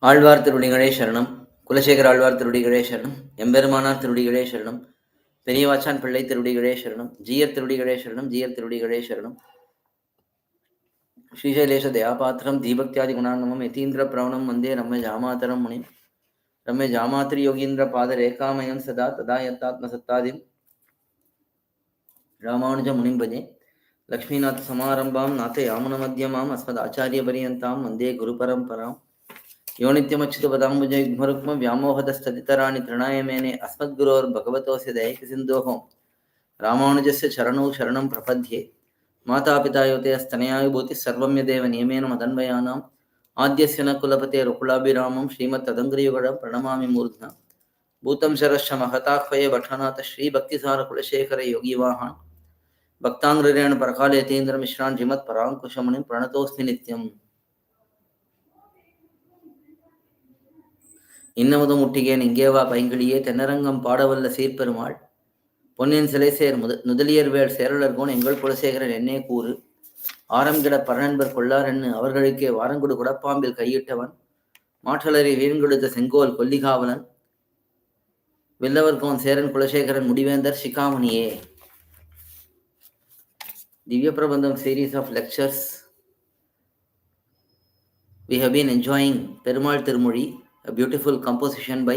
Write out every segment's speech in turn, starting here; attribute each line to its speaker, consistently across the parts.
Speaker 1: ஆழ்வார் திருவடிகளே சரணம். குலசேகர ஆழ்வார் திருவடிகளே சரணம். எம்பெருமானார் திருவடிகளே சரணம். பெரியவாச்சான் பிள்ளை திருவடிகளே சரணம். ஜீயர் திருவடிகளே சரணம். ஜீயர் திருவடிகளே சரணம். ஸ்ரீசைலேஷ தயாபாத்திரம் தீபக்தியாதி குணாநமம் யதீந்திர பிரவணம் வந்தே ரம்ய ஜாமாதரம் முனிம் ரம்ய ஜாமாத்திரி யோகீந்திர பாத ரேகாமயம் சதா ததா யத்தாத்ம சத்தாதிம் ராமானுஜ முனிம் பஜே லக்ஷ்மீநாத சமாரம்பாம் நாத யாமுன மத்தியமாம் அஸ்மத் ஆச்சாரிய பரியந்தாம் வந்தே குரு பரம்பராம் यो नित्यमच्युतपदाम्बुज युग्मरुक्म व्यामोहतस्तदितराणि तृणाय मेने अस्मद्गुरोर्भगवतोऽस्य दयैकसिन्धोः रामानुजस्य चरणौ शरणं प्रपद्ये मातापिता योतयस्तनया विभूतिः सर्वं यदेव नियमेन मदन्वयानाम् आद्यस्य न कुलपतेरुकुलाभिरामं श्रीमत्तदङ्घ्रियुगळं प्रणमामि मूर्ध्ना भूतं शरश्च महताह्वये भट्टनाथ श्रीभक्तिसारकुलशेखर योगिवाहान् भक्ताङ्ग्रेण परकालयतीन्द्रमिश्रान् श्रीमत्पराङ्कुशमुनिं प्रणतोऽस्मि नित्यम् இன்னமுது முட்டிகேன் இங்கேவா பைங்கிளியே தென்னரங்கம் பாடவல்ல சீர்பெருமாள் பொன்னின் சிலை சேர் முதலியர் வேள் சேரலர்கோன் எங்கள் குலசேகரன் என்னே கூறு ஆரம்கிட பரநண்பர் கொள்ளாரென்னு அவர்களுக்கே வாரங்குடு குடப்பாம்பில் கையிட்டவன் மாற்றலரை வீண்கொடுத்த செங்கோல் கொல்லிகாவலன் வில்லவர்கோன் Cheran Kulasekaran முடிவேந்தர் சிகாமணியே. Divyaprabandham series of lectures. We have been enjoying perumAL thirumozhi, a beautiful composition by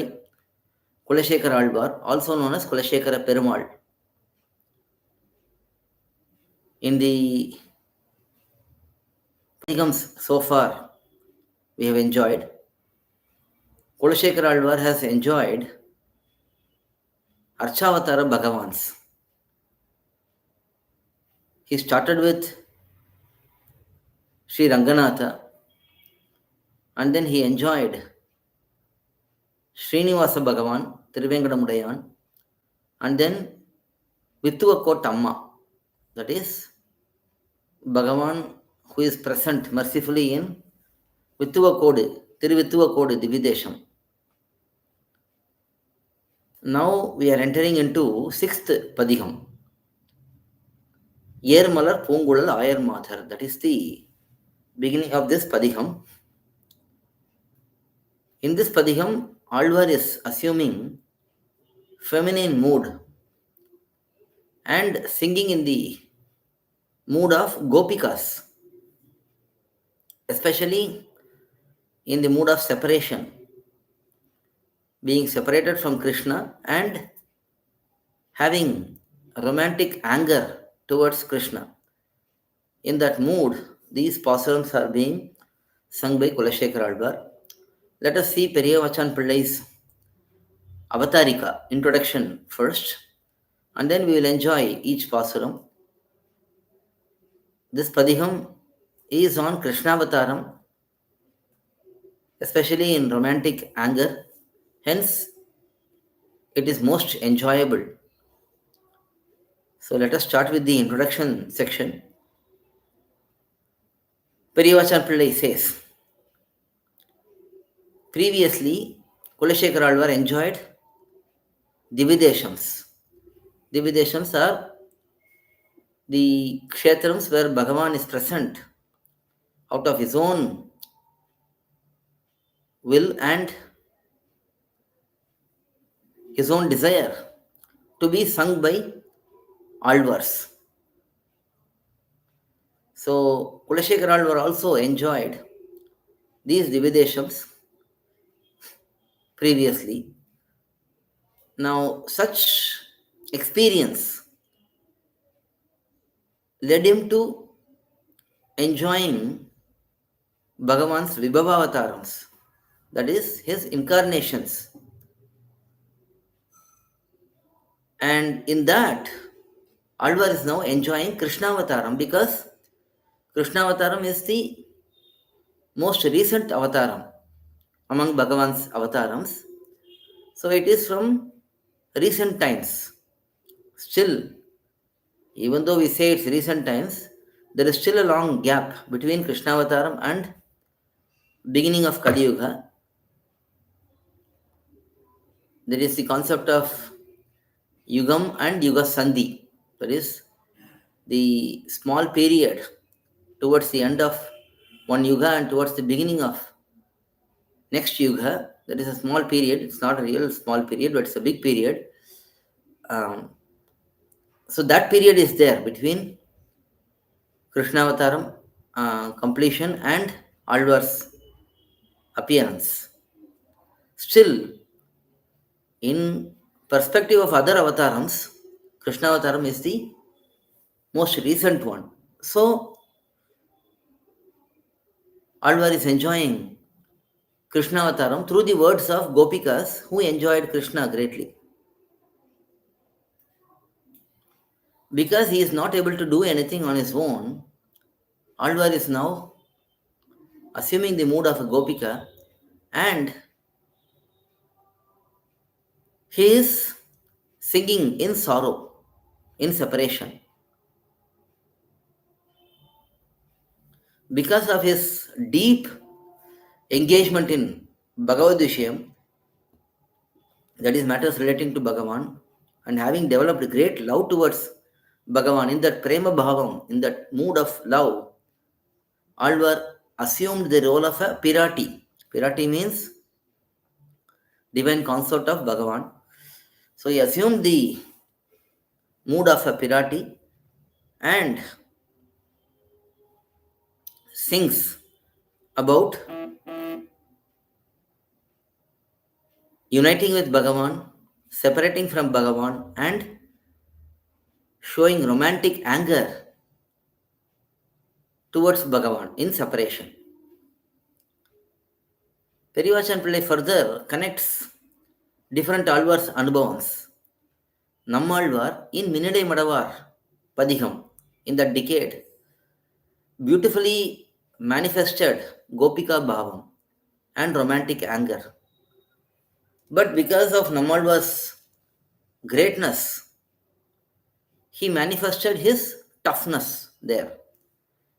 Speaker 1: Kulashekara Alvar, also known as Kulashekara perumAL. In the padikams so far, we have enjoyed. Kulashekara Alvar has enjoyed Archavatara Bhagavans. He started with Sri Ranganatha and then he enjoyed Srinivasa Bhagavan, Thiruvenkadamudayan, and then Vitthuvakot Amma, that is Bhagavan who is present mercifully in Vitthuvakode, Tiruvitthuvakode Dividesham. Now we are entering into 6th Padikam. Ermalar pUnguzhal Ayarmadhar. That is the beginning of this Padikam. In this Padikam, Alvar is assuming feminine mood and singing in the mood of Gopikas, especially in the mood of separation, being separated from Krishna and having romantic anger towards Krishna. In that mood, these pasurams are being sung by Kulashekara Alvar. Let us see Periyavachan Pillai's Avatarika introduction first, and then we will enjoy each pasuram. This Padikam is on Krishnavataram, especially in romantic anger. Hence, it is most enjoyable. So let us start with the introduction section. Periyavachan Pillai says, previously, Kulashekara Alvar enjoyed Divideshams. Divideshams are the kshetrams where Bhagavan is present out of his own will and his own desire to be sung by Alvars. So Kulashekara Alvar also enjoyed these Divideshams previously. Now such experience led him to enjoying Bhagavan's Vibhavavatarams, that is his incarnations. And in that, Alvar is now enjoying Krishnavataram because Krishnavataram is the most recent avataram among Bhagavan's avatarams. So it is from recent times. Still, even though we say it's recent times, there is still a long gap between Krishnavataram and beginning of Kali Yuga. There is the concept of Yugam and Yuga Sandhi. That is the small period towards the end of one Yuga and towards the beginning of next yuga, that is a small period. It's not a real small period, but it's a big period. Um, so that period is there between Krishnavataram completion and Alvar's appearance. Still, in perspective of other avatars, Krishnavataram is the most recent one. So, Alvar is enjoying Krishnavataram through the words of Gopikas who enjoyed Krishna greatly. Because he is not able to do anything on his own, Alvar is now assuming the mood of a Gopika and he is singing in sorrow, in separation. Because of his deep engagement in Bhagavad Vishayam, that is matters relating to Bhagavan, and having developed great love towards Bhagavan, in that prema bhavam, in that mood of love, Alvar assumed the role of a pirati. Pirati means divine consort of Bhagavan. So he assumed the mood of a pirati and sings about uniting with Bhagavan, separating from Bhagavan, and showing romantic anger towards Bhagavan in separation. Periyavachan Pillai further connects different Alvars Anubhavams. Nammalvar in Minidai Madavar Padiham, in that decade, beautifully manifested Gopika Bhavam and romantic anger. But because of Nammalvar's greatness, he manifested his toughness there.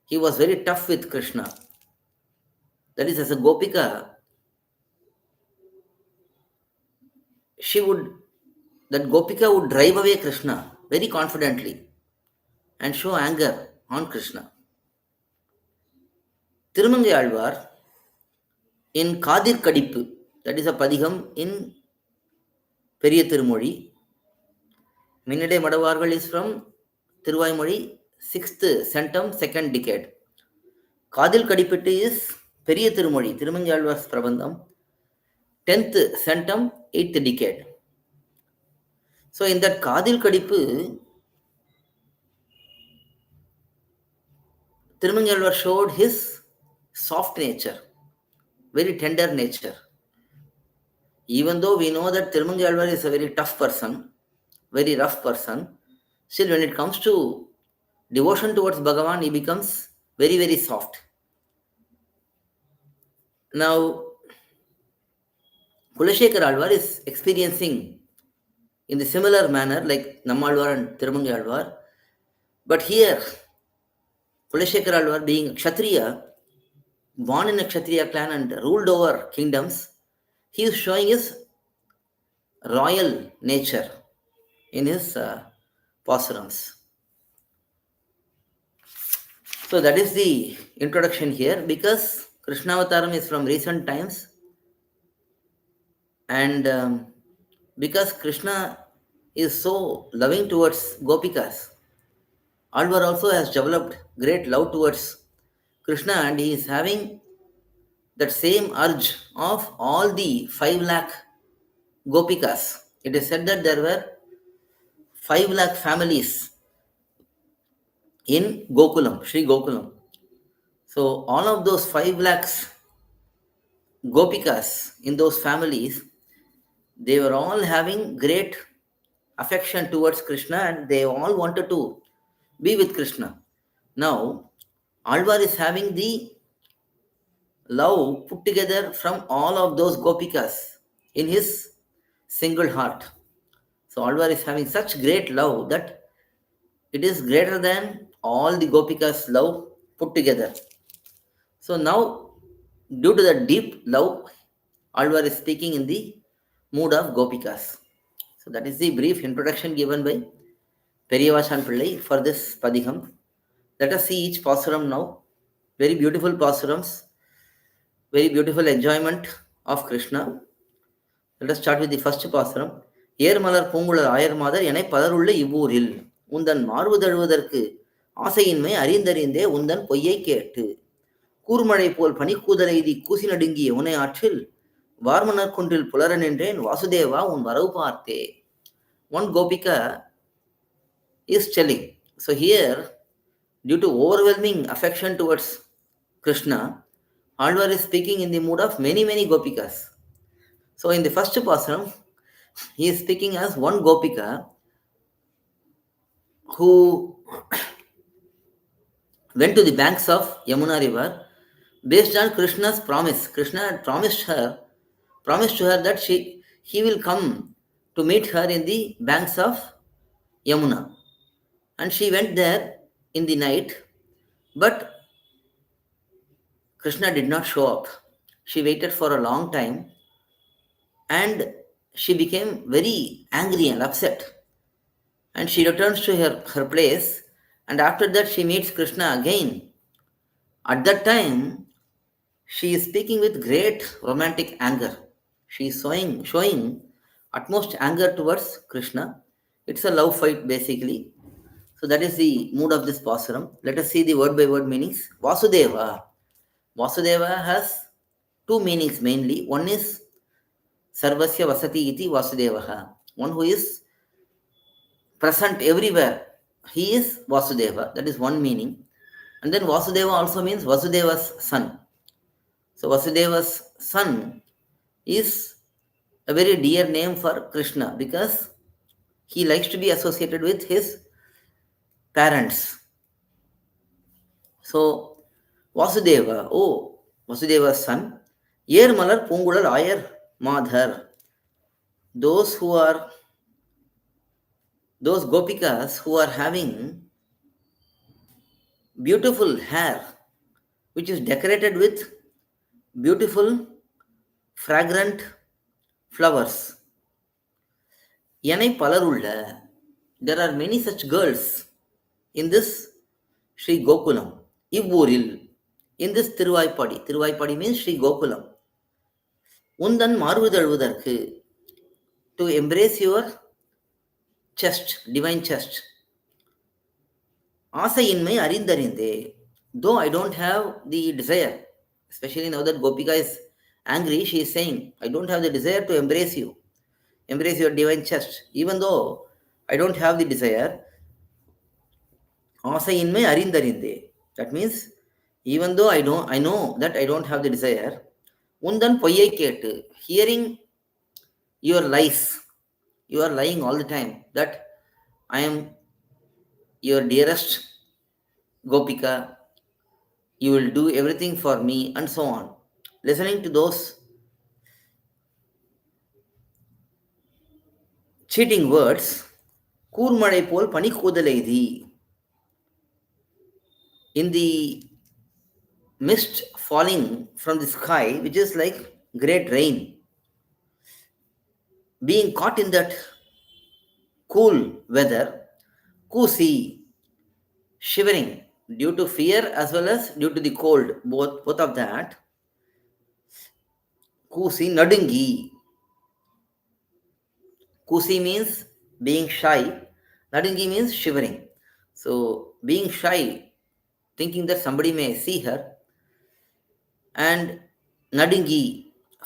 Speaker 1: He was very tough with Krishna. That is, as a Gopika, she would, that Gopika would drive away Krishna very confidently and show anger on Krishna. Thirumangai Alvar in Kadir Kadippu, that is a Padiham in Periya Tirumozhi. Minidai Madavargal is from Thiruvaimozhi, 6th centum, 2nd decade. Kadil Kadipittu is Periya Tirumozhi, Thirumangai Alvar's Prabandham, 10th centum, 8th decade. So in that Kadil Kadippu, Thirumangai Alvar showed his soft nature, very tender nature. Even though we know that Thirumangai Alvar is a very tough person, very rough person, still when it comes to devotion towards Bhagavan, he becomes very, very soft. Now, Kulashekar Alvar is experiencing in the similar manner like Nammalvar and Thirumangai Alvar. But here, Kulashekar Alvar being a Kshatriya, born in a Kshatriya clan and ruled over kingdoms, he is showing his royal nature in his pasurams. So that is the introduction here, because Krishnavataram is from recent times and because Krishna is so loving towards Gopikas, Alvar also has developed great love towards Krishna and he is having that same urge of all the 5 lakh Gopikas. It is said that there were 5 lakh families in Gokulam, Sri Gokulam. So all of those 5 lakhs Gopikas in those families, they were all having great affection towards Krishna and they all wanted to be with Krishna. Now, Alvar is having the love put together from all of those Gopikas in his single heart. So, Alvar is having such great love that it is greater than all the Gopikas' love put together. So, now, due to the deep love, Alvar is speaking in the mood of Gopikas. So, that is the brief introduction given by Periyavachan Pillai for this Padiham. Let us see each pasuram now. Very beautiful pasurams, very beautiful enjoyment of Krishna. Let us start with the first pasaram. Ermalar pUnguzhal ஆயர் மாதர் என பலருள்ள இவ்வூரில் உந்தன் மார்பு தழுவதற்கு ஆசையின்மை அறிந்தறிந்தே உந்தன் பொய்யை கேட்டு கூர்மழை போல் பனிக்கூதலைதி கூசி நடுங்கிய உனை ஆற்றில் வார்மணர் குன்றில் புலர நின்றேன் வாசுதேவா உன் வரவு பார்த்தே. One Gopika is telling. So here, due to overwhelming affection towards Krishna, Alvar is speaking in the mood of many, many Gopikas. So in the first pasaram, he is speaking as one Gopika who went to the banks of Yamuna river based on Krishna's promise. Krishna had promised to her that he will come to meet her in the banks of Yamuna. And she went there in the night, but Krishna did not show up. She waited for a long time and she became very angry and upset. And she returns to her place, and after that she meets Krishna again. At that time, she is speaking with great romantic anger. She is showing utmost anger towards Krishna. It's a love fight basically. So that is the mood of this pasaram. Let us see the word by word meanings. Vasudeva. Vasudeva has two meanings mainly. One is Sarvasya Vasati iti Vasudevaha. One who is present everywhere. He is Vasudeva. That is one meaning. And then Vasudeva also means Vasudeva's son. So Vasudeva's son is a very dear name for Krishna because he likes to be associated with his parents. So Vasudeva, Vasudeva's son. Ermalar pUnguzhal ஆயர் மாதர். Those Gopikas who are having beautiful hair which is decorated with beautiful fragrant flowers. Yanai palarulla. There are many such girls in this Sri Gokulam. Ivuril. In this Thiruvaipadi. Thiruvaipadi means Sri Gokulam. Undan marvu தழுவதற்கு. To embrace your chest, divine chest. ஆசையின்மை அறிந்தறிந்தே. Though I don't have the desire, especially now that Gopika is angry, she is saying, I don't have the desire to embrace your divine chest. Even though I don't have the desire, ஆசையின்மை அறிந்தறிந்தே. That means, even though I know that I don't have the desire, உந்தன் பொய்யை கேட்டு, hearing your lies, you are lying all the time that I am your dearest Gopika, you will do everything for me, and so on. Listening to those cheating words, கூர்மழை pole பனிக்கூதலைதி. In the mist falling from the sky, which is like great rain, being caught in that cool weather, kusi, shivering due to fear as well as due to the cold, both of that. Kusi nadungi. Kusi means being shy. Nadungi means shivering. So being shy, thinking that somebody may see her, and nadungi,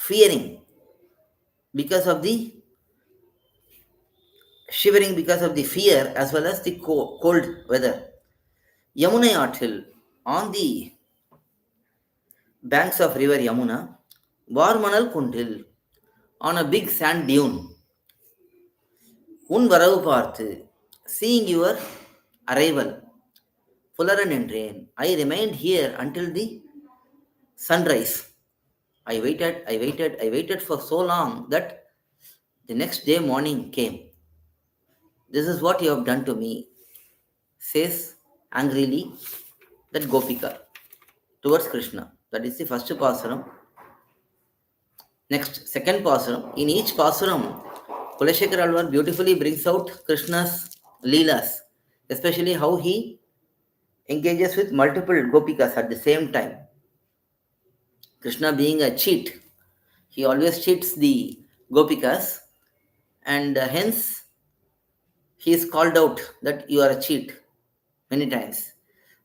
Speaker 1: fearing because of the shivering because of the fear as well as the cold weather. Yamunai ஆற்றில், on the banks of river Yamuna, வார்மணல் குன்றில், on a big sand dune, உன் வரவு பார்த்து, seeing your arrival, புலர நின்றேன். I remained here until the sunrise. I waited for so long that the next day morning came. This is what you have done to me, says angrily that Gopika towards Krishna. That is the first pasaram. Next, second pasaram. In each pasaram, Kulashekar Alvar beautifully brings out Krishna's leelas, especially how he engages with multiple Gopikas at the same time. Krishna being a cheat, He always cheats the gopikas, and hence he is called out that you are a cheat many times.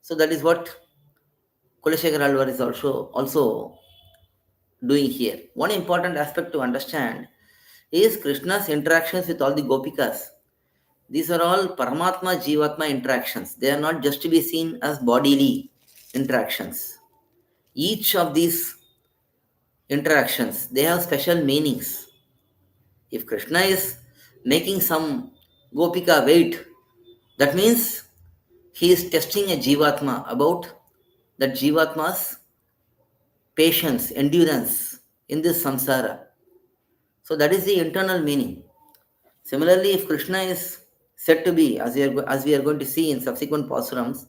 Speaker 1: So that is what Kuleshekar Alvar is also doing here. One important aspect to understand is Krishna's interactions with all the gopikas. These are all Paramatma Jivatma interactions. They are not just to be seen as bodily interactions. Each of these interactions, they have special meanings. If Krishna is making some gopika wait, that means he is testing a Jivatma about that Jivatma's patience, endurance in this samsara. So that is the internal meaning. Similarly, if Krishna is said to be, as we are going to see in subsequent pasurams,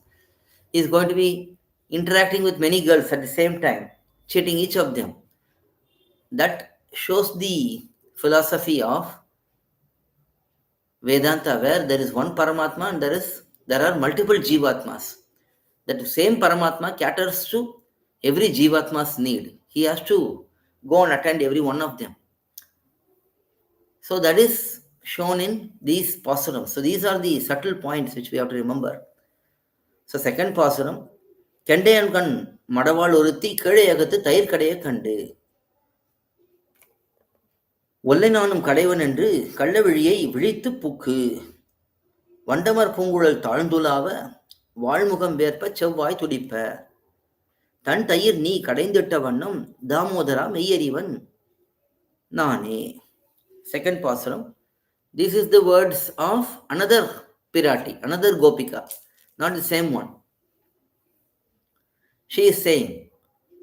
Speaker 1: he is going to be interacting with many girls at the same time, cheating each of them. That shows the philosophy of Vedanta, where there is one Paramatma and there are multiple Jivatmas. That same Paramatma caters to every Jivatma's need. He has to go and attend every one of them. So that is shown in these pasurams. So these are the subtle points which we have to remember. So second பாசுரம் கெண்டையன் கண் மடவாள் ஒருத்தி கீழையகத்து தயிர் கடைய கண்டு ஒல்லை நானும் கடைவன் என்று கள்ளவிழியை விழித்து புக்கு வண்டமர் பூங்குழல் தாழ்ந்துலாவ வாழ்முகம் வேற்ப செவ்வாய் துடிப்ப தன் தயிர் நீ கடைந்திட்ட வண்ணம் தாமோதரா மெய்யறிவன் நானே. Second பாசுரம். This is the words of another Pirati, another Gopika, not the same one. She is saying,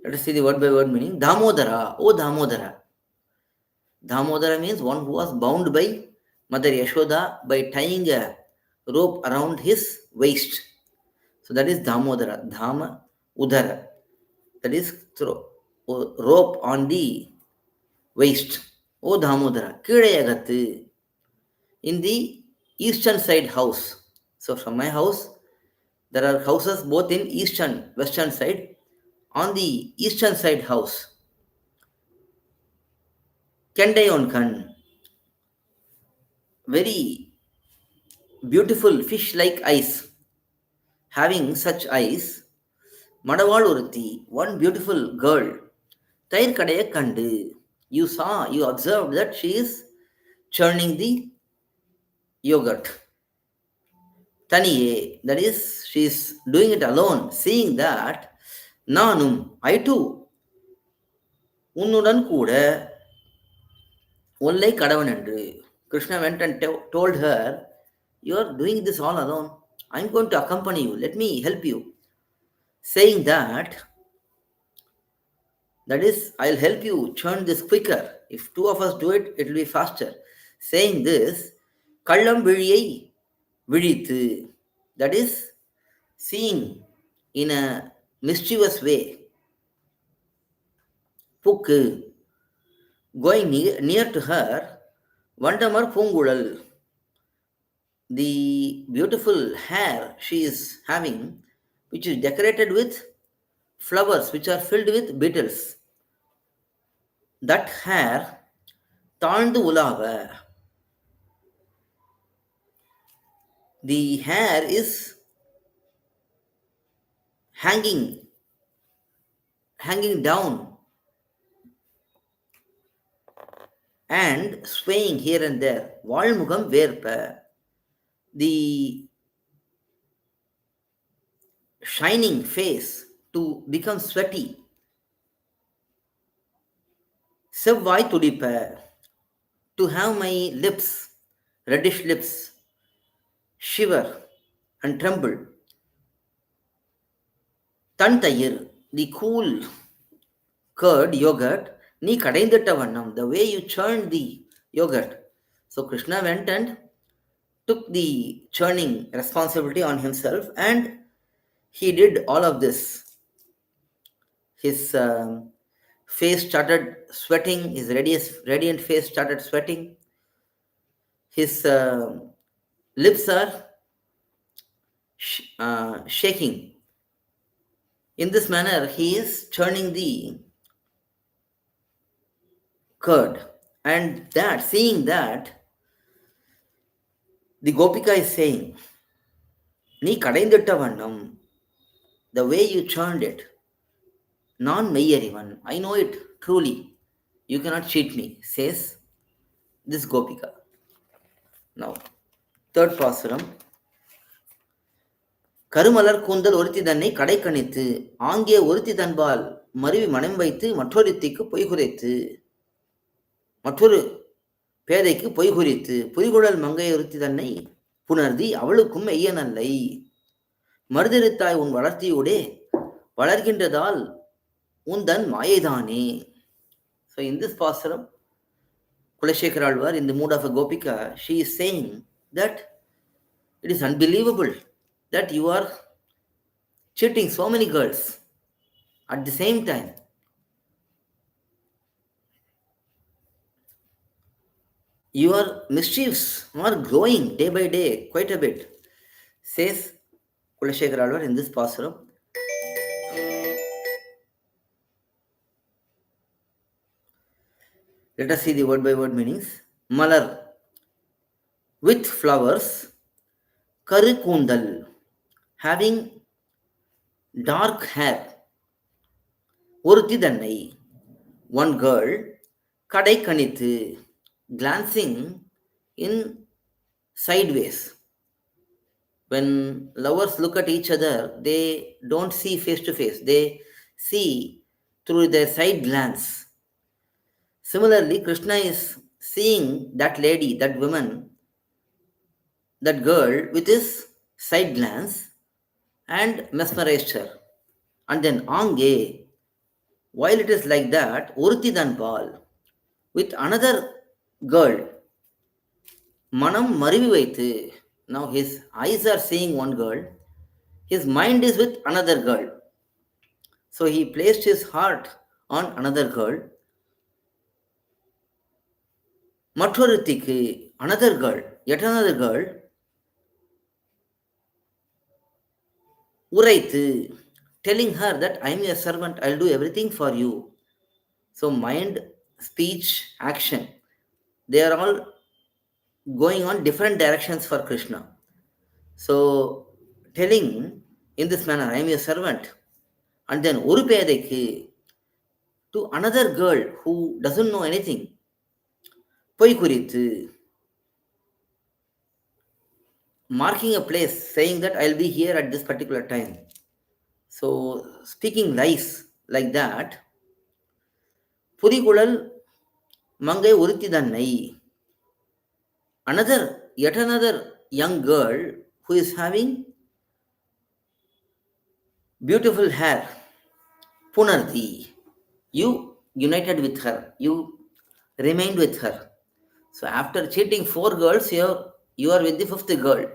Speaker 1: let us see the word by word meaning. Damodara, O Damodara. Damodara means one who was bound by Mother Yashoda by tying a rope around his waist. So that is Damodara. Dhama, Udara. That is rope on the waist. O Damodara. Kidayagatu. In the eastern side house. So from my house, there are houses both in east and western side. On the eastern side house, Kendayon Khan, very beautiful fish-like eyes, having such eyes, Madawal Uruthi, one beautiful girl, Tair Kadaya Kandu, you observed that she is churning the yogurt. Taniye, that is, she is doing it alone, seeing that, Nanum, I too, Unnudan Kuda, ஒல்லை கடவன் என்று. Krishna went and told her, you are doing this all alone. I am going to accompany you. Let me help you. Saying that is, I'll help you churn this quicker. If two of us do it, it will be faster. Saying this, kallam vizhiyai vizhithu. That is, seeing in a mischievous way. Pukku. Going near to her, Vandamar Punguzhal, the beautiful hair she is having, which is decorated with flowers which are filled with beetles. That hair, தாழ்ந்து உலாவ. The hair is hanging down and swaying here and there. வாழ்முகம் வேர்ப்ப. The shining face to become sweaty. செவ்வாய் துடிப்ப. To have my lips, reddish lips, shiver and tremble. தன் தயிர், the cool curd yogurt, நீ கடைந்திட்ட வண்ணம், the way you churned the yogurt. So Krishna went and took the churning responsibility on himself and he did all of this. His face started sweating, his radiant face started sweating. His lips are shaking. In this manner, he is churning the curd. And that, seeing that, the Gopika is saying, நீ கடைந்திட்ட வண்ணம், the way you churned it, நான் மெய்யறிவன், I know it truly, you cannot cheat me, says this Gopika. Now, third pasuram. கருமலர் கூந்தல் ஒருத்தி தன்னை கடை கணித்து ஆங்கே ஒருத்தி தன்பால் மருவி மனம் வைத்து மற்றொருத்திக்கு பொய் குறைத்து, மற்றொரு பேதைக்கு பொய் குறித்து புரிகுழல் மங்கை ஒருத்தி தன்னை புணர்தி அவளுக்கும் மெய்யனல்லை, மறுதிருத்தாய் உன் வளர்த்தியூடே வளர்கின்றதால் உந்தன் மாயைதானே. So in this pasuram, Kulashekara Alvar, in the mood of a Gopika, she is saying that it is unbelievable that you are cheating so many girls at the same time. Your mischiefs are growing day by day quite a bit, says Kulashekara Alvar in this pasuram. Let us see the word by word meanings. Malar, with flowers. Karu kundal, having dark hair. Oruthi தன்னை, one girl. கடை கணித்து, glancing in sideways. When lovers look at each other, they don't see face to face, they see through their side glance. Similarly, Krishna is seeing that lady, that woman, that girl with his side glance and mesmerized her. And then Ange, while it is like that, Uruti Danpal, with another girl, Manam Marivi Vaitu. Now his eyes are seeing one girl, his mind is with another girl. So he placed his heart on another girl. Mathoruthiku, another girl, yet another girl, Uraitu, telling her that I am your servant, I'll do everything for you. So mind, speech, action, they are all going on different directions for Krishna. So telling in this manner, I am your servant. And then Oru Pedekku, to another girl who doesn't know anything, Poi Kurithu, marking a place, saying that I'll be here at this particular time. So speaking lies like that. Purikulal Mangai Uruti Dannai, yet another young girl who is having beautiful hair. Punarthi, you united with her, you remained with her. So after cheating 4 girls, you are with the 5th girl.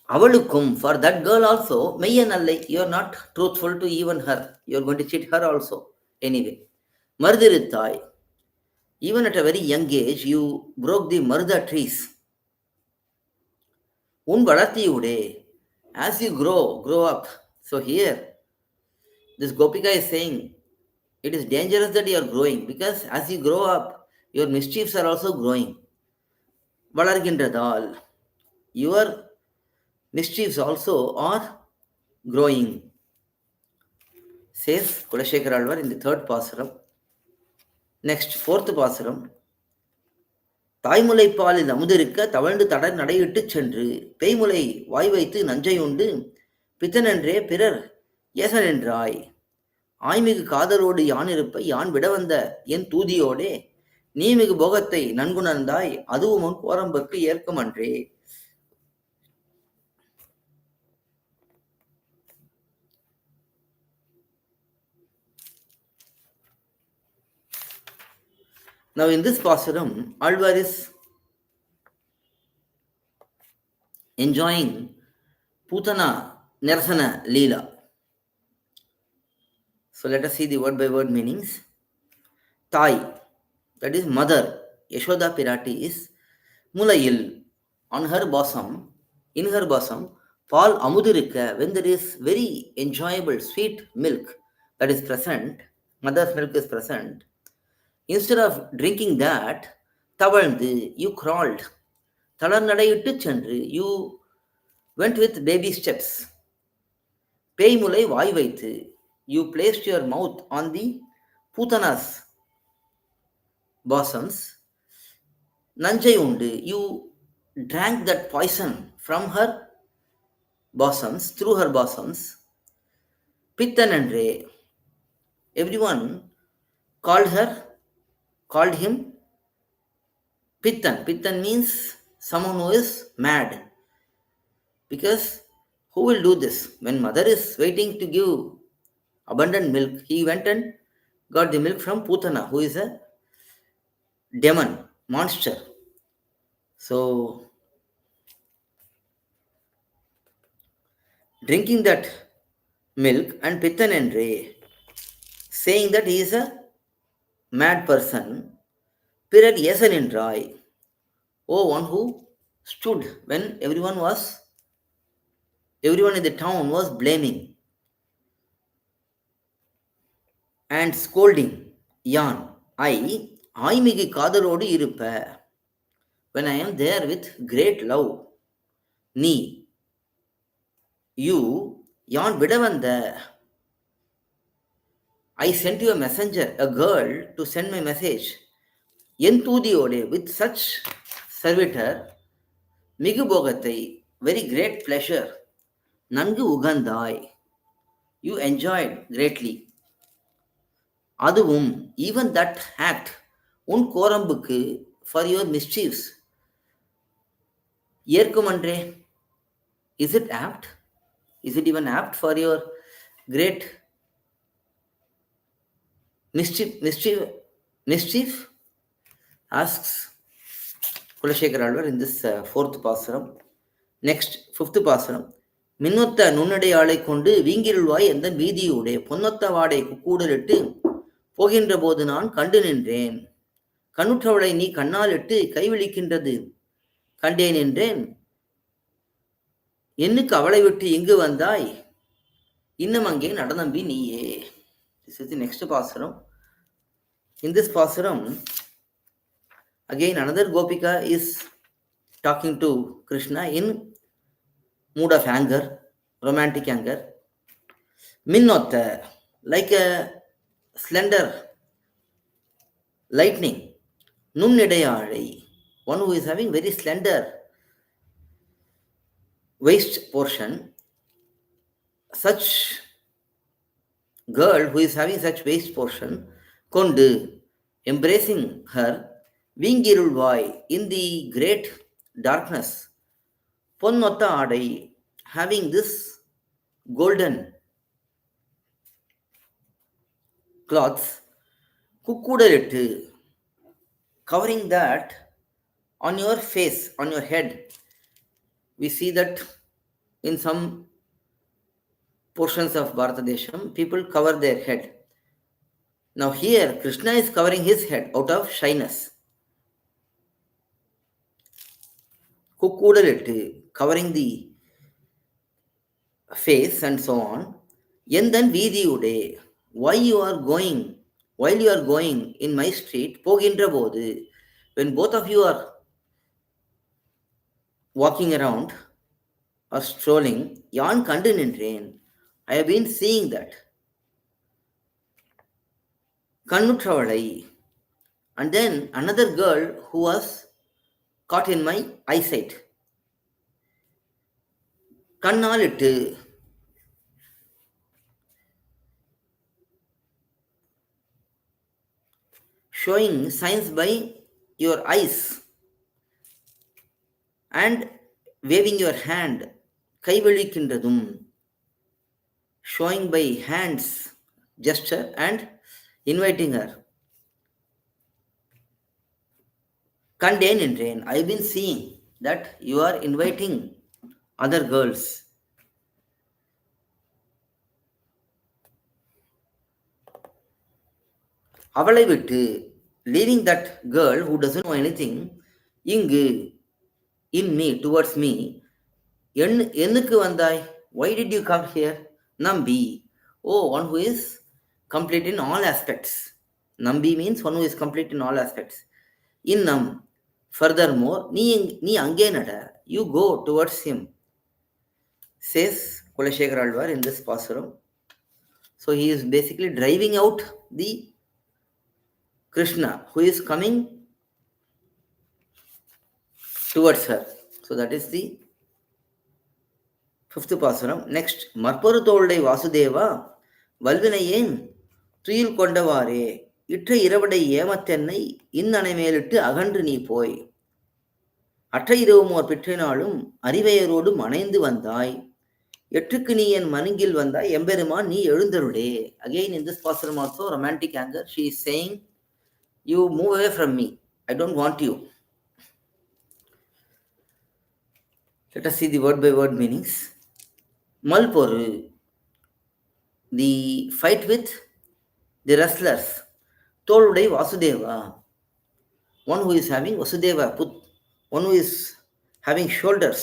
Speaker 1: Avalukum, for that girl also, Mayyanallai, you are not truthful to even her. You are going to cheat her also. Anyway, Mardirittai, even at a very young age, you broke the Marda trees. Un Badatiyude, as you grow up. So here, this Gopika is saying, it is dangerous that you are growing, because as you grow up, your mischiefs are also growing. Valargindradal, your mischiefs also are growing, says Kulashekara Alvar in the 3rd pasuram. Next, 4th pasuram. தாய்முலை பாலில் அமுதிருக்க தவழ்ந்து தடர் நடையிட்டு சென்று பேய்முலை வாய் வைத்து நஞ்சை உண்டு பித்தனென்றே பிறர் ஏசனென்றாய், ஆய்மிகு காதலோடு யான் இருப்ப யான் விட வந்த என் தூதியோடே நீமிகு போகத்தை நன்குணர்ந்தாய், அதுவும் உன் கோரம்பற்கு ஏற்கமன்றே. Now in this pasuram, Alvar is enjoying Putana Nersana Leela. So let us see the word by word meanings. Tai, that is mother, Yashoda Pirati is Mulayil, on her bosom, in her bosom, Paul Amudirika, when there is very enjoyable sweet milk that is present, mother's milk is present, instead of drinking that, தவழ்ந்து, you crawled, தளர்நடையிட்டு சென்று, you went with baby steps, பேய்முலை வாய் வைத்து, you placed your mouth on the பூதனா's bosoms, நஞ்சை உண்டு, you drank that poison from her bosoms, through her bosoms, பித்தன் என்றே, everyone called him Pittan. Pittan means someone who is mad. Because who will do this? When mother is waiting to give abundant milk, he went and got the milk from Putana, who is a demon, monster. So, drinking that milk and Pittan endre, saying that he is a mad person, பிறர் ஏசன் என்றாய், oh, one who stood when everyone in the town was blaming and scolding, யான், ஆய்மிகு காதலோடு இருப்ப, when I am there with great love, நீ, you, யான் விட வந்த, I sent you a messenger, a girl, to send my message, N தூதியோடு, with such servitor, மிகு போகத்தை, very great pleasure, நன்கு உகந்தாய், you enjoyed greatly, அதுவும், even that act, உன் கோரம்புக்கு, for your mischiefs, ஏற்குமன்றே, is it apt? Is it even apt for your great mischief? Asks Kulashekar Alvar in this fourth pasaram. Next, fifth pasaram. மின்னொத்த நுண்ணடை ஆளை கொண்டு வீங்கிருள்வாய் எந்த வீதியோடே பொன்னொத்த வாடை கூடலிட்டு போகின்ற போது நான் கண்டு நின்றேன். கண்ணுற்றவளை நீ கண்ணால் இட்டு கைவிழிக்கின்றது கண்டேன் என்றேன். என்னுக்கு அவளை விட்டு இங்கு வந்தாய், இன்னும் அங்கே நடனம்பி நீயே. This is the next pasaram. In this pasaram, again another Gopika is talking to Krishna in mood of anger, romantic anger. Minnotta, like a slender lightning. Nunnidayalai, one who is having very slender waist portion. Such girl who is having such waist portion, kondu, embracing her, vingirulvai, in the great darkness, ponnotta adai, having this golden cloths, kukkudalittu, covering that on your face, on your head. We see that in some portions of Bharatadesham, people cover their head. Now here, Krishna is covering his head out of shyness. Kukkudalittu, covering the face and so on. Yendan vidiyude, while you are going in my street, poginra bodu, when both of you are walking around or strolling, yan kandu nindren, I have been seeing that. Kannutravalai. And then another girl who was caught in my eyesight. Kannalittu, showing signs by your eyes and waving your hand, கைவழிக்கின்றதும், showing by hands gesture and inviting her. கண்டேன் என்றேன், I have been seeing that you are inviting other girls. அவளை விட்டு, leaving that girl who doesn't know anything, இங்கு, in me, towards me, என்னுக்கு வந்தாய், why did you come here? நம்பி, oh, one who is complete in all aspects. Nambi means one who is complete in all aspects. Innam, furthermore, ni angenada, you go towards him, says Kulashekar Alvar in this pasuram. So he is basically driving out the Krishna who is coming towards her. So that is the fifth pasuram. Next, Marparu Toldai Vasudeva, Valvinayen, துயில் கொண்டவாறே இற்ற இரவடை ஏமத்தென்னை இன்னனை மேலிட்டு அகன்று நீ போய் அற்ற இரவுமோர் பெற்றினாலும் அறிவையரோடும் அணைந்து வந்தாய் எற்றுக்கு நீ என் மனுங்கில் வந்தாய் எம்பெருமான் நீ எழுந்தருளே. Again in this pasuram also romantic anger, she is saying, you move away from me, I don't want you. Let us see the word by word meanings. Malporu, the fight with the wrestlers. Toludai Vasudeva, one who is having Vasudeva, one who is having shoulders,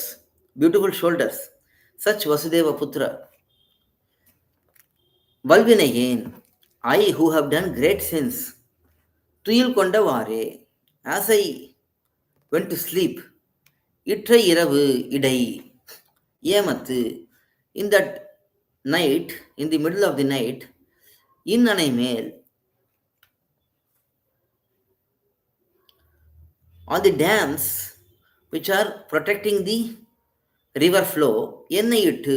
Speaker 1: beautiful shoulders, such Vasudeva Putra. Valvinayen, I who have done great sins. Tuyil Kondavare, as I went to sleep. Itra Iravu Idai, Yamatu, in that night, in the middle of the night, Innanai male, on the dams which are protecting the river flow, என்னை இட்டு,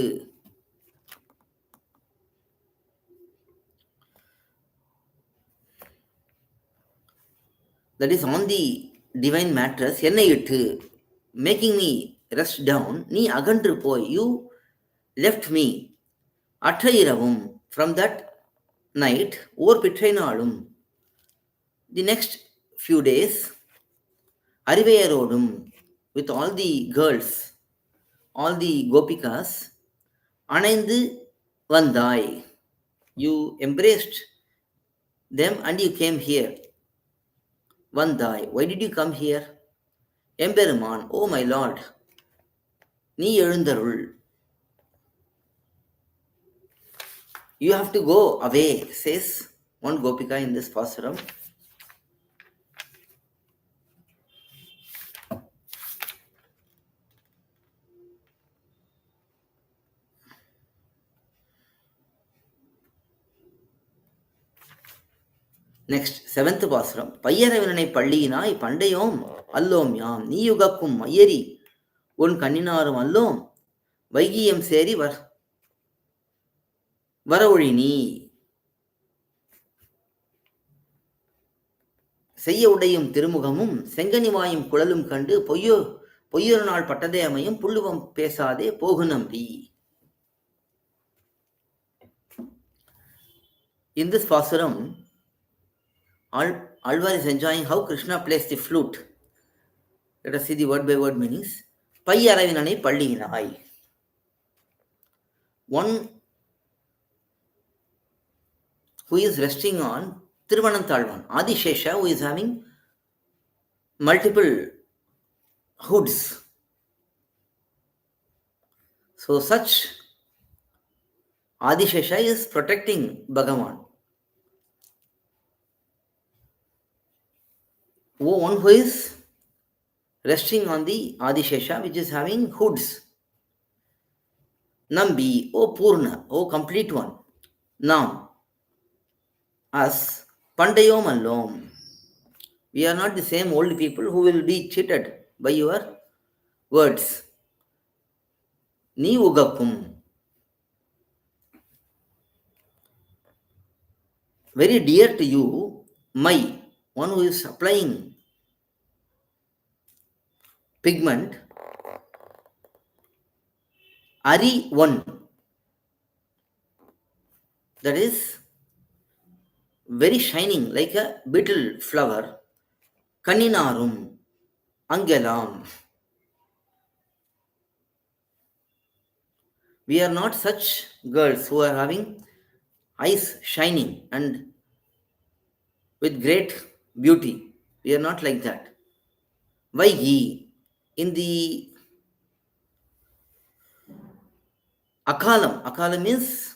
Speaker 1: that is on the divine mattress, என்னை இட்டு, making me rest down, நீ அகன்று போய், you left me, அற்ற இரவும், from that night, ஓர் பிற்றை நாளும், the next few days, அறிவையரோடும், with all the girls, all the gopikas, அணைந்து வந்தாய், you embraced them and you came here. Vandai, why did you come here? Emberuman, oh my lord, நீ எழுந்தருள். You have to go away, says one gopika in this pasuram. Next, seventh pasuram. பையரவினை பள்ளியினாய் பண்டையோம் அல்லோம் யாம் நீயுகக்கும் மையரி உன் கண்ணினாரும் அல்லோம் வைகியம் சேரி வரவொழி நீ செய்ய உடையும் திருமுகமும் செங்கனிவாயும் குழலும் கண்டு பொய்யொரு நாள் பட்டதே அமையும் புள்ளுவம் பேசாதே போகு நம்பி. In this pasuram, Alvar is enjoying how Krishna plays the flute. Let us see the word by word meanings. Pai aravinanai pallinai. One who is resting on Thiruvananthalvan, Adishesha, who is having multiple hoods. So such Adishesha is protecting Bhagavan. One who is resting on the Adishesha, which is having hoods. Nambi, O Purna, O complete one. Nam, us, Pandayom Allom. We are not the same old people who will be cheated by your words. Ni Ugapum. Very dear to you, my, one who is applying pigment, Ari one, that is very shining like a beetle flower, Kaninarum, Angelam. We are not such girls who are having eyes shining and with great beauty. We are not like that. Vaigi, in the Akalam means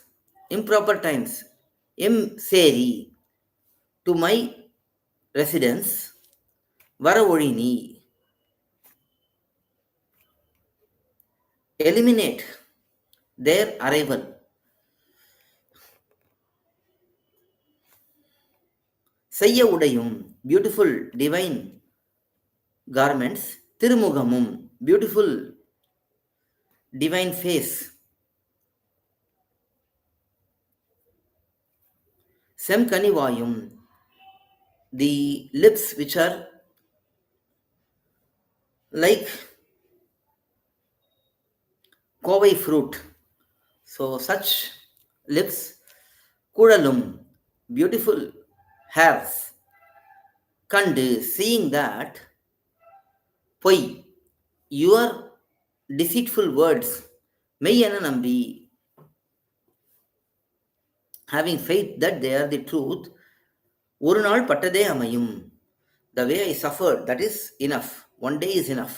Speaker 1: improper times, சேரி, to my residence, வரவொழி நீ, eliminate their arrival, செய்ய உடையும், beautiful divine garments, திருமுகமும், beautiful divine face, செம்கனிவாயும், the lips which are like Kovai fruit, so such lips, குழலும், beautiful hairs, கண்டு, seeing that, பொய், your deceitful words, மெய் என நம்பி, having faith that they are the truth, ஒரு நாள் பட்டதே அமையும், the way I suffered, that is enough, one day is enough.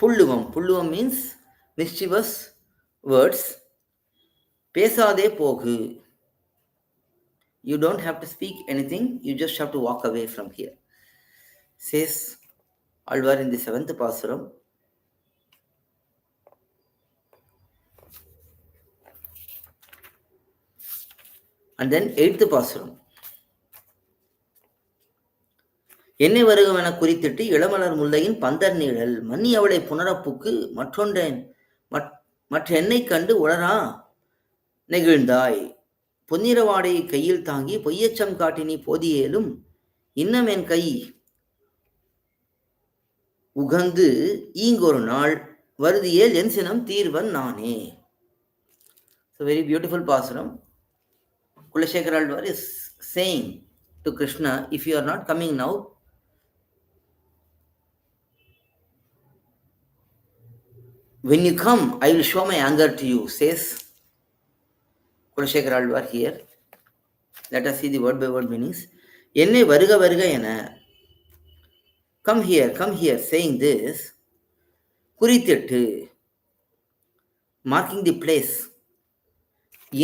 Speaker 1: புல்லுவம், புல்லுவம் means mischievous words, பேசாதே போகு, you don't have to speak anything, you just have to walk away from here, says Alvar in the 7th Pasuram. And then 8th Pasuram. என்னை வருகவென குறித்திட்டு இளமலர் முல்லையின் பந்தர் நீழல், மன்னி அவளை புனரப்புக்கு மற்ற என்னை கண்டு உளரா நெகிழ்ந்தாய், பொன்னிற வாடையை கையில் தாங்கி பொய்யச்சம் காட்டி நீ போதியேலும், இன்னம் என் கை உகந்து ஈங்கொரு நாள் வருதியேல் என் சினம் தீர்வன் நானே. So very beautiful Pasuram. Kulashekara Alvar is saying to Krishna, if you are not coming now, when you come, I will show my anger to you, says Kulashekara Alvar here. Let us see the word by word meanings. என்னை வருக வருக என, come here, saying this, குறித்திட்டு, marking the place,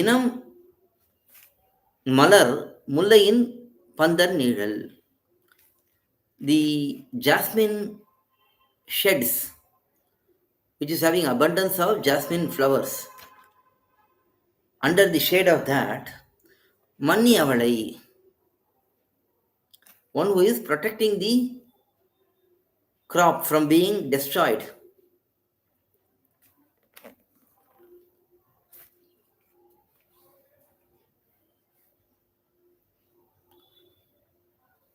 Speaker 1: இனம் மலர் முல்லையின் பந்தர் நீழல், the jasmine sheds, which is having abundance of jasmine flowers, under the shade of that, மன்னி அவளை, one who is protecting the crop from being destroyed,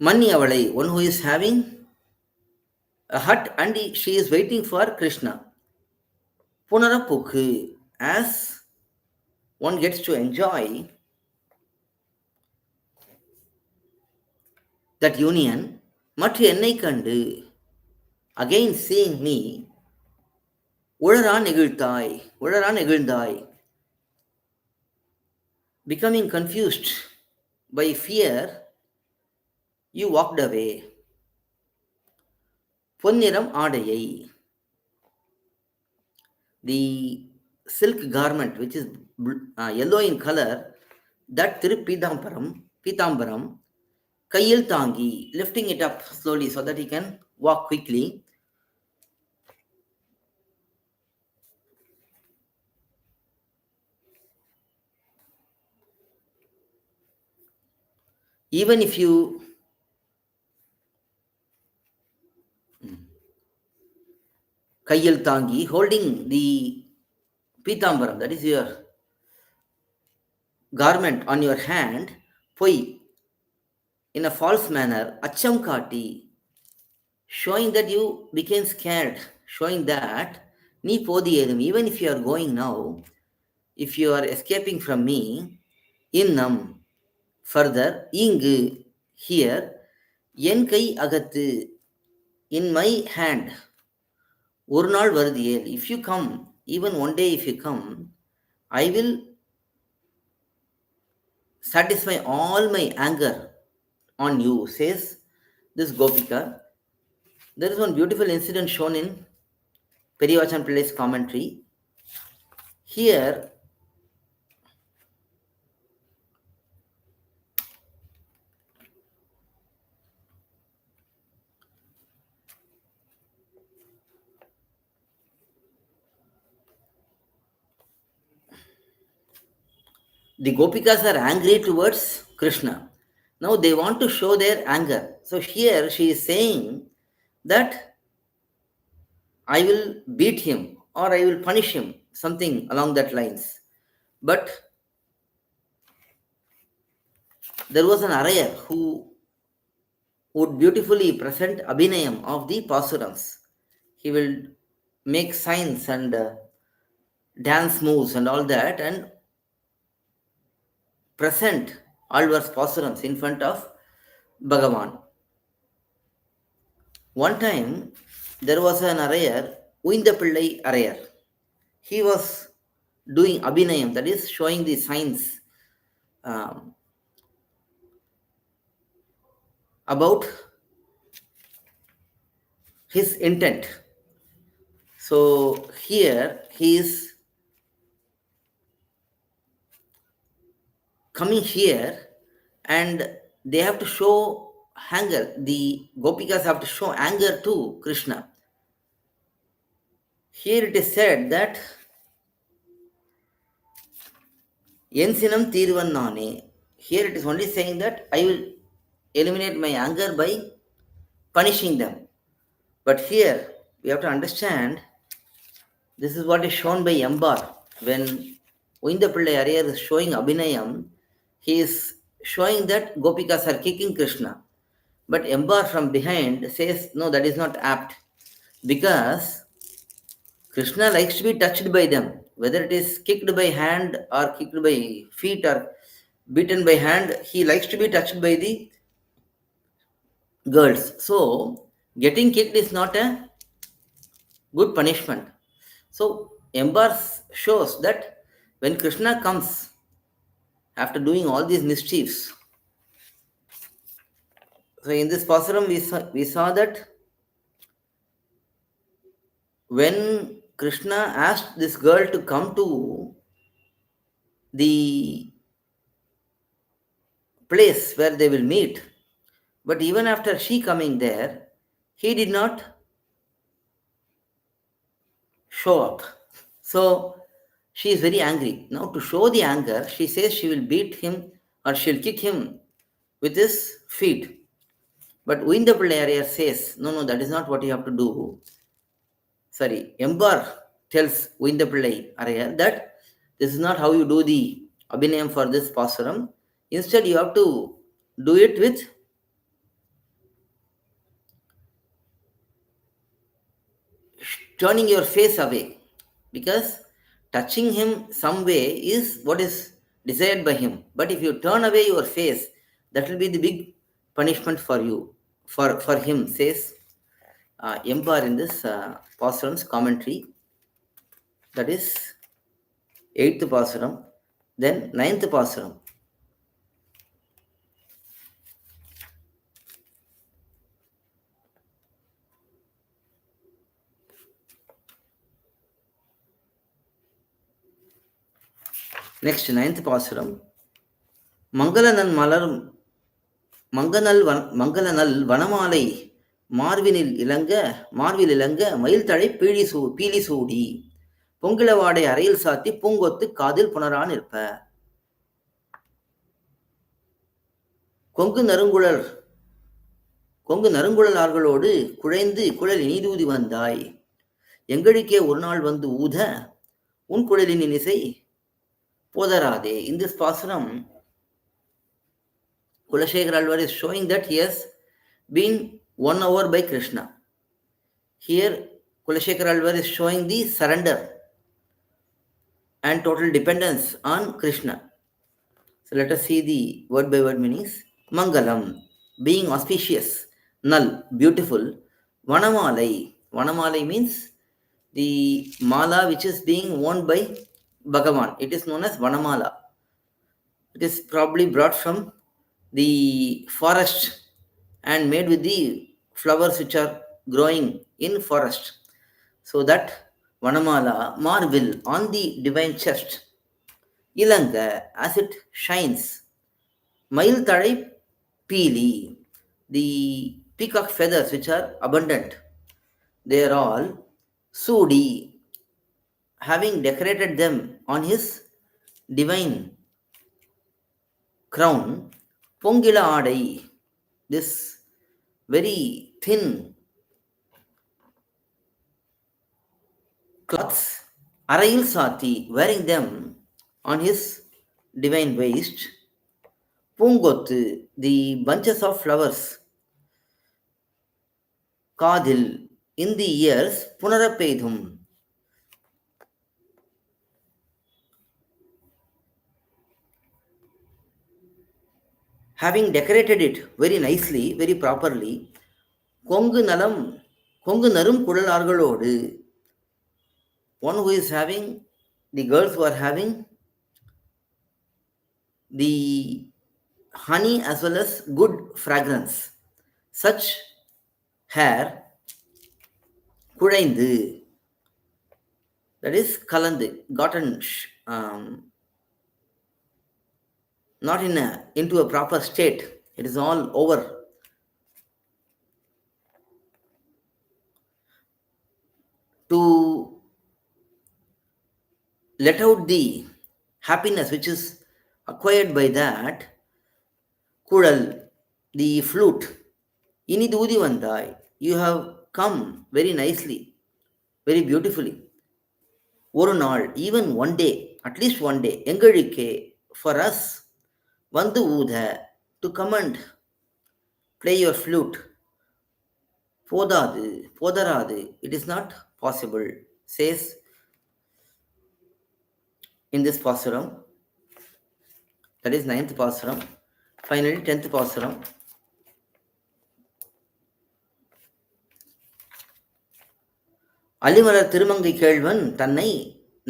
Speaker 1: மன்னி அவளை, one who is having a hut and she is waiting for Krishna, புனரப்புக்கு, as one gets to enjoy that union, மற்ற என்னை கண்டு, again seeing me, உளரா நெகிழ்ந்தாய், becoming confused by fear, you walked away, பொன்னிறம் ஆடையை, the silk garment which is yellow in color, that Peethambaram, கையில் தாங்கி, lifting it up slowly so that he can walk quickly, even if you கையில் தாங்கி, holding the Peethambaram, that is your garment on your hand, பொய், in a false manner, அச்சம் காட்டி, showing that you became scared, showing that நீ போதியேலும், even if you are going now, if you are escaping from me, இன்னம், further, இங்கு, here, N guy அகத்து, in my hand, ஒரு நாள் வருதியேல், if you come, even one day if you come, I will satisfy all my anger on you, says this Gopika. There is one beautiful incident shown in Periyavachan Pillai's commentary. Here, the Gopikas are angry towards Krishna. Now they want to show their anger. So here she is saying that I will beat him or I will punish him, something along that lines. But there was an arrayer who would beautifully present Abhinayam of the Pasurams. He will make signs and dance moves and all that and present Alvar's Pasurams in front of Bhagavan. One time there was an arrayer, Uindapillai arrayer. He was doing Abhinayam, that is, showing the signs um, about his intent. So here he is coming here and they have to show anger. The Gopikas have to show anger to Krishna. Here it is said that Yensinam Tirvannane. Here it is only saying that I will eliminate my anger by punishing them. But here we have to understand this is what is shown by Embar. When Uindapillai Ariyar is showing Abhinayam, he is showing that Gopikas are kicking Krishna. But Embar from behind says, no, that is not apt. Because Krishna likes to be touched by them. Whether it is kicked by hand or kicked by feet or beaten by hand, he likes to be touched by the girls. So, getting kicked is not a good punishment. So, Embar shows that when Krishna comes after doing all these mischiefs, so in this pasuram we saw that when Krishna asked this girl to come to the place where they will meet, but even after she coming there, he did not show up. So she is very angry. Now, to show the anger, she says she will beat him or she'll kick him with his feet. But Uindapillai says, no, no, that is not what you have to do. Sorry, Embar tells Uindapillai that this is not how you do the Abhinayam for this Pasuram. Instead, you have to do it with turning your face away, because touching him some way is what is desired by him. But if you turn away your face, that will be the big punishment for you, for him, says Embar in this Pasuram's commentary. That is 8th Pasuram. Then 9th Pasuram. Next, 9th Pasuram. Mangalanal Malar மங்களநல் வனமாலை Marvel இலங்க மயில்தழை பீலி சூடி பொங்கிளவாடை அறையில் சாத்தி பூங்கொத்து காதில் புணரா நிற்ப கொங்கு நறுங்குழலார்களோடு குழைந்து குழல் இனிதூதி வந்தாய் எங்களுக்கே ஒரு நாள் வந்து ஊத உன் குழலின் இசை போதராதே. In this pasuram, Kulashekar Alvar is showing that he has been won over by Krishna. Here, Kulashekar Alvar is showing the surrender and total dependence on Krishna. So let us see the word by word meanings. Mangalam, being auspicious. Nal, beautiful. Vanamalai means the mala which is being worn by Bhagavan. It is known as Vanamala. It is probably brought from the forest and made with the flowers which are growing in forest. So that Vanamala marvel on the divine chest. Ilanga as it shines. Mail Tadai Pili, the peacock feathers which are abundant, they are all Sudi, having decorated them on his divine crown. Pongila Adai, this very thin cloths, Arail Sati, wearing them on his divine waist. Pungotu, the bunches of flowers, Kadil, in the ears, Punarapeidhum, having decorated it very nicely, very properly, Kongu Nalam, Kongu Narum Kudalargalodu, one who is having, the girls who are having the honey as well as good fragrance. Such hair, Kudaindu, that is Kalandu, gotten not into a proper state. It is all over. To let out the happiness which is acquired by that, Kudal, the flute, Inidudi Vandai, you have come very nicely, very beautifully. ஒரு நாள், even one day, at least one day, எங்களுக்கு, for us, வந்து ஊத, to come and play your flute, போதாது, போதராது, it is not possible, says in this pasuram, that is ninth pasuram. Finally, 10th pasuram. அலிமலர் Thirumangai Kelvan தன்னை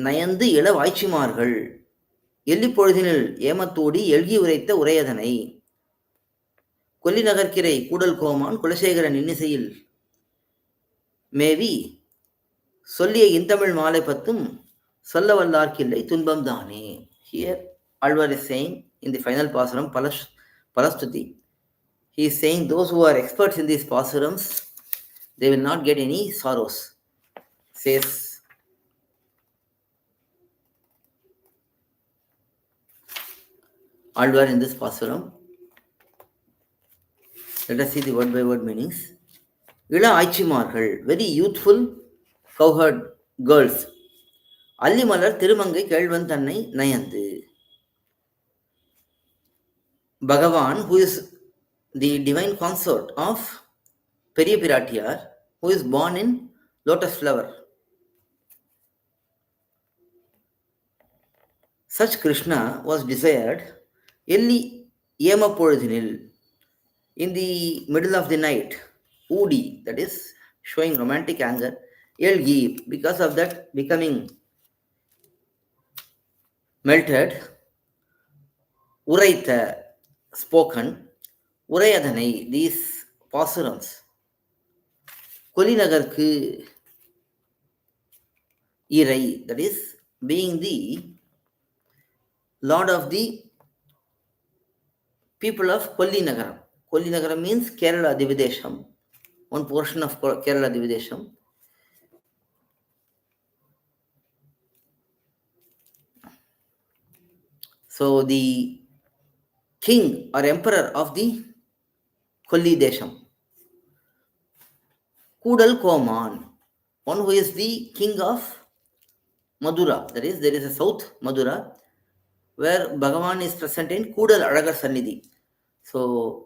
Speaker 1: நயந்து இள வாய்ச்சிமார்கள் எல்லிப்பொழுதினில் ஏமத்தோடி எல்கி உரைத்த உரையதனை கொல்லி நகர்க்கிரை கூடல் கோமான் குலசேகரன் இன்னிசையில் மேவி சொல்லிய இந்தமிழ் மாலை பத்தும் சொல்ல வல்லார்க்கில்லை துன்பம் தானே. Here Alvar is saying in the final pasuram, Palastuti, he is saying those who are experts in these pasurams, they will not get any sorrows, says Alvar in this pasuram. Let us see the word by word meanings. Ila Aichimargal, very youthful cowherd girls. Allimalar Thirumangai Kelvan Thannai Nayandu. Bhagavan, who is the divine consort of Periyapiratiyar, who is born in lotus flower. Such Krishna was desired Elli Yemapoludhinil, in the middle of the night, Udi, that is showing romantic anger, Elgi, because of that becoming melted, Uraitha, spoken, Urayadhanai, these pasurams, Kolinagarku Irai, that is being the lord of the people of Kollinagaram. Kollinagaram means Kerala Dividesham, one portion of Kerala Dividesham. So the king or emperor of the Kolli Desham. Kudal Koman, one who is the king of Madura. That is, there is a South Madura where Bhagavan is present in Kudal Aragar Sannidhi. So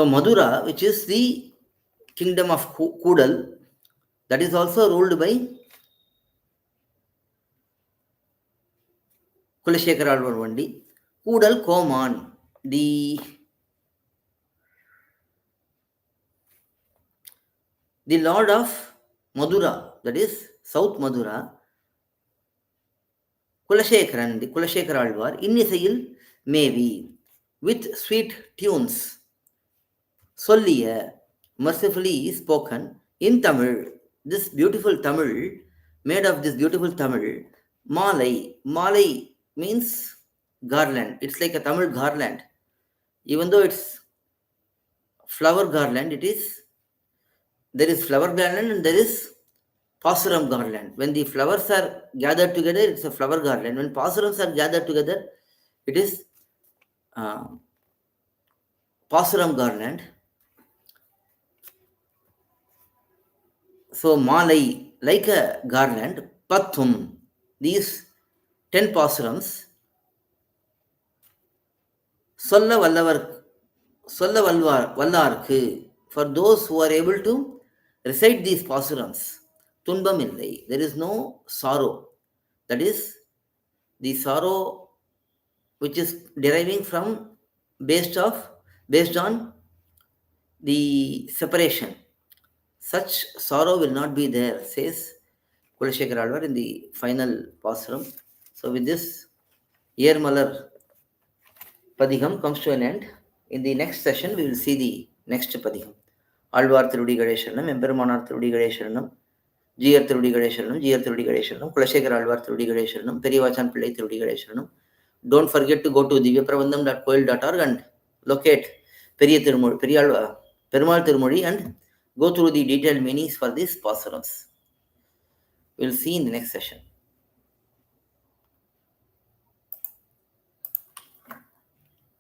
Speaker 1: Madura, which is the kingdom of Kudal, that is also ruled by Kulashekara Alvarvandi. Kudal Koman, the lord of Madura, that is South Madura, Kulasekaran, the Kulasekara Alvar, இன்னிசையில் மேவி, with sweet tunes, சொல்லிய, mercifully spoken, in Tamil, this beautiful Tamil, made of this beautiful Tamil, malai, malai means garland, it's like a Tamil garland, even though it's flower garland, there is flower garland and there is pasuram garland. When the flowers are gathered together, it's a flower garland. When pasurams are gathered together, it is pasuram garland. So malai, like a garland, pathum, these 10 pasurams, சொல்ல வல்லவர், சொல்ல வல்லார்க்கு, for those who are able to recite these pasurams, துன்பம் இல்லை, there is no sorrow, that is the sorrow which is deriving from based on the separation. Such sorrow will not be there, says Kulashekara Alvar in the final pasuram. So with this, Ermalar Padikam comes to an end. In the next session, we will see the next Padikam. Alvar Thirudi Gadesharanam, Emperumanar Thirudi Gadesharanam, ஜீயர் திருடி கணேசரணம், ஜீயர் திருடி கணேசரணம், குலசேகர ஆழ்வார் திருடி கணேசரணம், பெரியவாச்சான் பிள்ளை திருடி கணேசரணம். Don't forget to go to dhivyaprabandham.koil.org and locate perumAL Tirumozhi and go through the detailed meanings for these pasurams. We'll see in the next session.